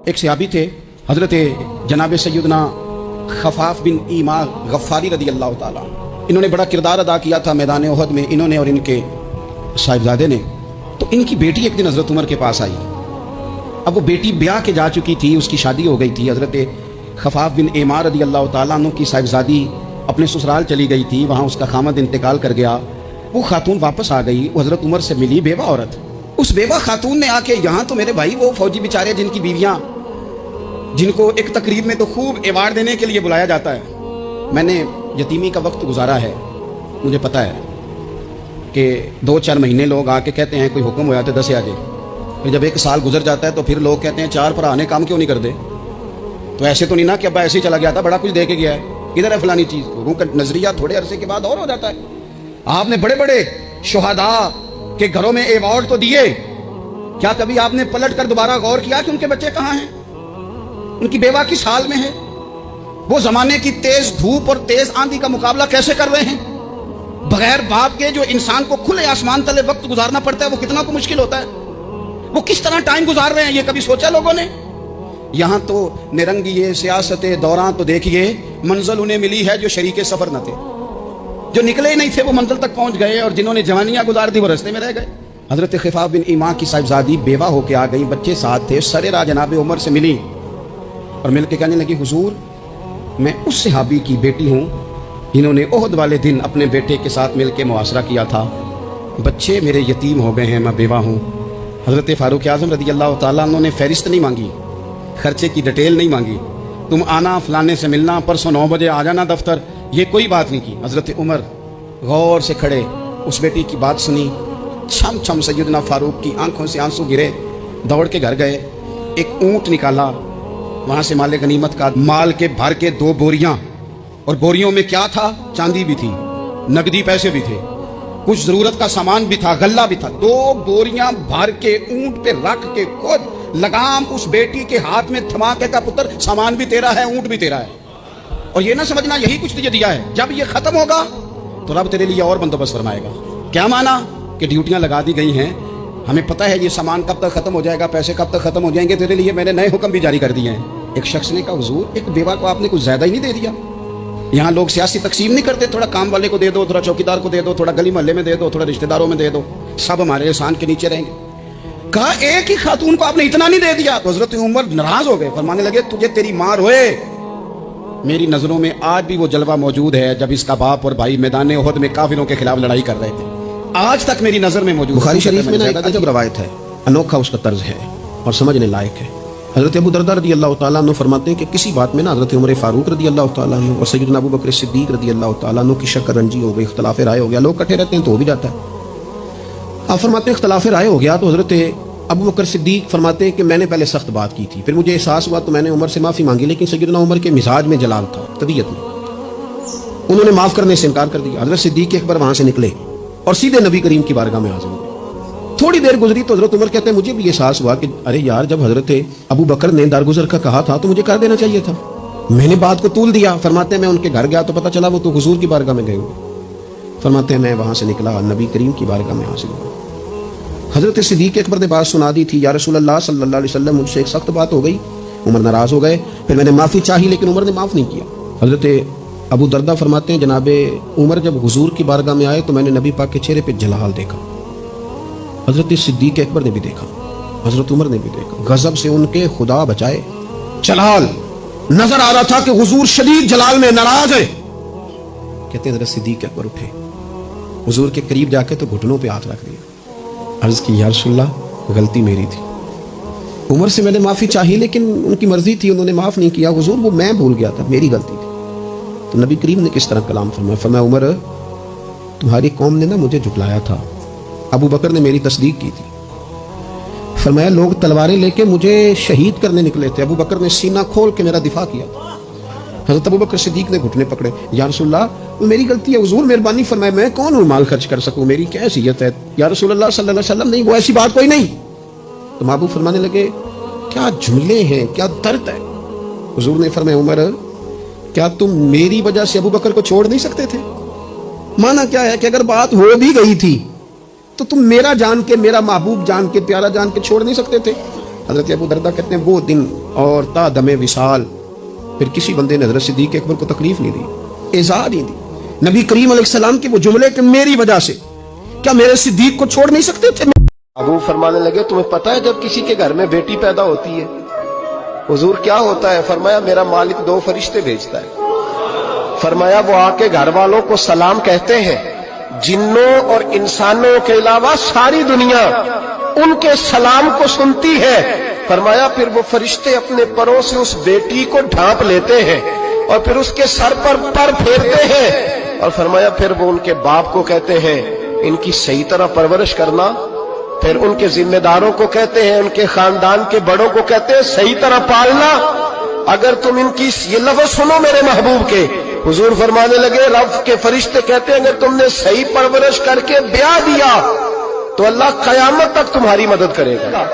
ایک صحابی تھے حضرت جناب سیدنا خفاف بن ایما غفاری رضی اللہ تعالیٰ. انہوں نے بڑا کردار ادا کیا تھا میدان احد میں، انہوں نے اور ان کے صاحبزادے نے. تو ان کی بیٹی ایک دن حضرت عمر کے پاس آئی. اب وہ بیٹی بیاہ کے جا چکی تھی، اس کی شادی ہو گئی تھی. حضرت خفاف بن ایما رضی اللہ تعالیٰ عنہ کی صاحبزادی اپنے سسرال چلی گئی تھی، وہاں اس کا خامد انتقال کر گیا. وہ خاتون واپس آ گئی، وہ حضرت عمر سے ملی، بیوہ عورت. اس بیوہ خاتون نے آ کے یہاں تو میرے بھائی وہ فوجی بیچارے جن کی بیویاں، جن کو ایک تقریب میں تو خوب ایوارڈ دینے کے لیے بلایا جاتا ہے. میں نے یتیمی کا وقت گزارا ہے، مجھے پتہ ہے کہ 2-4 مہینے لوگ آ کے کہتے ہیں کوئی حکم ہوا تو 10 آ جائے. پھر جب 1 سال گزر جاتا ہے تو پھر لوگ کہتے ہیں 4 پر آنے کام کیوں نہیں کر دے. تو ایسے تو نہیں نا کہ ابا ایسے ہی چلا گیا تھا، بڑا کچھ دے کے گیا ہے، ادھر ہے فلانی چیز. لوگوں کا نظریہ تھوڑے عرصے کے بعد اور ہو جاتا ہے. آپ نے بڑے بڑے شہداء کے گھروں میں ایوارڈ تو دیے، کیا کبھی آپ نے پلٹ کر دوبارہ غور کیا کہ ان کے بچے کہاں ہیں، ان کی بیوہ کس حال میں ہے، وہ زمانے کی تیز دھوپ اور تیز آندھی کا مقابلہ کیسے کر رہے ہیں بغیر باپ کے؟ جو انسان کو کھلے آسمان تلے وقت گزارنا پڑتا ہے وہ کتنا کو مشکل ہوتا ہے، وہ کس طرح ٹائم گزار رہے ہیں، یہ کبھی سوچا لوگوں نے؟ یہاں تو نرنگی سیاست دوران تو دیکھیے منزل انہیں ملی ہے جو شریک سفر نہ تھے، جو نکلے ہی نہیں تھے وہ منزل تک پہنچ گئے، اور جنہوں نے جوانیاں گزار دی وہ رستے میں رہ گئے. حضرت خفاف بن ایما کی صاحبزادی بیوہ ہو کے آ گئی، بچے ساتھ تھے. سر راہ جناب عمر سے ملی اور مل کے کہنے لگی حضور میں اس صحابی کی بیٹی ہوں جنہوں نے احد والے دن اپنے بیٹے کے ساتھ مل کے معاشرہ کیا تھا، بچے میرے یتیم ہو گئے ہیں، میں بیوہ ہوں. حضرت فاروق اعظم رضی اللہ تعالیٰ عنہ نے فہرست نہیں مانگی، خرچے کی ڈیٹیل نہیں مانگی، تم آنا فلانے سے ملنا، پرسوں 9 بجے آ جانا دفتر، یہ کوئی بات نہیں کی. حضرت عمر غور سے کھڑے، اس بیٹی کی بات سنی، چھم چھم سیدنا فاروق کی آنکھوں سے آنسو گرے، دوڑ کے گھر گئے، ایک اونٹ نکالا، وہاں سے مال غنیمت کا مال کے بھر کے 2 بوریاں، اور بوریوں میں کیا تھا؟ چاندی بھی تھی، نقدی پیسے بھی تھے، کچھ ضرورت کا سامان بھی تھا، غلہ بھی تھا. 2 بوریاں بھر کے اونٹ پہ رکھ کے خود لگام اس بیٹی کے ہاتھ میں تھما کے کہا پتر سامان بھی تیرا ہے، اونٹ بھی تیرا ہے، اور یہ نہ سمجھنا یہی کچھ تجھے دیا ہے، جب یہ ختم ہوگا تو رب تیرے لیے اور بندوبست فرمائے گا. کیا مانا کہ ڈیوٹیاں لگا دی گئی ہیں، ہمیں پتہ ہے یہ سامان کب تک ختم ہو جائے گا، پیسے کب تک ختم ہو جائیں گے، تیرے لیے میں نے نئے حکم بھی جاری کر دیے ہیں. ایک شخص نے کہا حضور ایک بیوہ کو آپ نے کچھ زیادہ ہی نہیں دے دیا؟ یہاں لوگ سیاسی تقسیم نہیں کرتے، تھوڑا کام والے کو دے دو، تھوڑا چوکیدار کو دے دو، تھوڑا گلی محلے میں دے دو، تھوڑا رشتہ داروں میں دے دو، سب ہمارے احسان کے نیچے رہیں گے. کہا ایک ہی خاتون کو آپ نے اتنا نہیں دے دیا. تو حضرت عمر ناراض ہو گئے، فرمانے لگے تجھے تیری مار ہوئے، میری نظروں میں آج بھی وہ جلوہ موجود ہے جب اس کا باپ اور بھائی میدان احد میں کافروں کے خلاف لڑائی کر رہے تھے، آج تک میری نظر میں موجود. بخاری شریف میں ایک عجب روایت ہے، انوکھا اس کا طرز ہے اور سمجھنے لائق ہے. حضرت ابو درداء رضی اللہ تعالیٰ عنہ فرماتے ہیں کہ کسی بات میں نا حضرت عمر فاروق رضی اللہ تعالیٰ عنہ اور سیدنا ابو بکر صدیق رضی اللہ تعالیٰ عنہ کی شکر رنجی ہو گئی، اختلاف رائے ہو گیا. لوگ کٹھے رہتے ہیں تو ہو بھی جاتا ہے. آپ فرماتے ہیں اختلاف رائے ہو گیا تو حضرت ابو بکر صدیق فرماتے ہیں کہ میں نے پہلے سخت بات کی تھی، پھر مجھے احساس ہوا تو میں نے عمر سے معافی مانگی، لیکن سیدنا عمر کے مزاج میں جلال تھا، طبیعت میں، انہوں نے معاف کرنے سے انکار کر دیا. حضرت صدیق ایک بار وہاں سے نکلے اور سیدھے نبی کریم کی بارگاہ میں حاضر ہوئے. تھوڑی دیر گزری تو حضرت عمر کہتے ہیں مجھے بھی احساس ہوا کہ ارے یار جب حضرت ابو بکر نے درگزر کا کہا تھا تو مجھے کر دینا چاہیے تھا، میں نے بات کو طول دیا. فرماتے ہیں میں ان کے گھر گیا تو پتہ چلا وہ تو حضور کی بارگاہ میں گئے ہوئے. فرماتے ہیں میں وہاں سے نکلا، نبی کریم کی بارگاہ میں حاصل ہوا. حضرت صدیق اکبر نے بات سنا دی تھی، یا رسول اللہ صلی اللہ علیہ وسلم مجھ سے ایک سخت بات ہو گئی. عمر ناراض ہو گئے، پھر میں نے معافی چاہی لیکن عمر نے معاف نہیں کیا. حضرت ابو درداء فرماتے ہیں جناب عمر جب حضور کی بارگاہ میں آئے تو میں نے نبی پاک کے چہرے پہ جلال دیکھا، حضرت صدیق اکبر نے بھی دیکھا، حضرت عمر نے بھی دیکھا. غضب سے ان کے خدا بچائے جلال نظر آ رہا تھا کہ حضور شدید جلال میں ناراض ہے. کہتے ہیں حضرت صدیق اکبر اٹھے، حضور کے قریب جا کے تو گھٹنوں پہ ہاتھ رکھ دیا، عرض کی یا رسول اللہ غلطی میری تھی، عمر سے میں نے معافی چاہی لیکن ان کی مرضی تھی، انہوں نے معاف نہیں کیا. حضور وہ میں بھول گیا تھا، میری غلطی تھی. تو نبی کریم نے کس طرح کلام فرمایا؟ فرمایا عمر تمہاری قوم نے نا مجھے جھٹلایا تھا، ابو بکر نے میری تصدیق کی تھی. فرمایا لوگ تلواریں لے کے مجھے شہید کرنے نکلے تھے، ابو بکر نے سینہ کھول کے میرا دفاع کیا. حضرت ابو بکر صدیق نے گھٹنے پکڑے، یا رسول اللہ وہ میری غلطی ہے، حضور مہربانی فرمائے، میں کون ہوں مال خرچ کر سکوں، میری کیا حیثیت ہے. یا رسول اللہ صلی اللہ علیہ وسلم نہیں وہ ایسی بات کوئی نہیں. تو محبوب فرمانے لگے کیا جملے ہیں، کیا درد ہے. حضور نے فرمایا عمر کیا تم میری وجہ سے ابو بکر کو چھوڑ نہیں سکتے تھے؟ مانا کیا ہے کہ اگر بات ہو بھی گئی تھی تو تم میرا جان کے، میرا محبوب جان کے، پیارا جان کے چھوڑ نہیں سکتے تھے. حضرت ابو دردہ کہتے ہیں وہ دن اور تا دم وصال پھر کسی بندے نے حضرت صدیق اکبر کو تکلیف نہیں دی، ایذا نہیں دی۔ نبی کریم علیہ السلام کے وہ جملے کہ میری وجہ سے کیا میرے صدیق کو چھوڑ نہیں سکتے تھے؟ ابو فرمانے لگے تمہیں پتہ ہے جب کسی کے گھر میں بیٹی پیدا ہوتی ہے حضور کیا ہوتا ہے؟ فرمایا میرا مالک 2 فرشتے بھیجتا ہے، فرمایا وہ آ کے گھر والوں کو سلام کہتے ہیں، جنوں اور انسانوں کے علاوہ ساری دنیا ان کے سلام کو سنتی ہے۔ فرمایا پھر وہ فرشتے اپنے پروں سے اس بیٹی کو ڈھانپ لیتے ہیں اور پھر اس کے سر پر پھیرتے ہیں، اور فرمایا پھر وہ ان کے باپ کو کہتے ہیں ان کی صحیح طرح پرورش کرنا، پھر ان کے ذمہ داروں کو کہتے ہیں، ان کے خاندان کے بڑوں کو کہتے ہیں صحیح طرح پالنا۔ اگر تم ان کی یہ لفظ سنو میرے محبوب کے، حضور فرمانے لگے رب کے فرشتے کہتے ہیں اگر تم نے صحیح پرورش کر کے بیاہ دیا تو اللہ قیامت تک تمہاری مدد کرے گا۔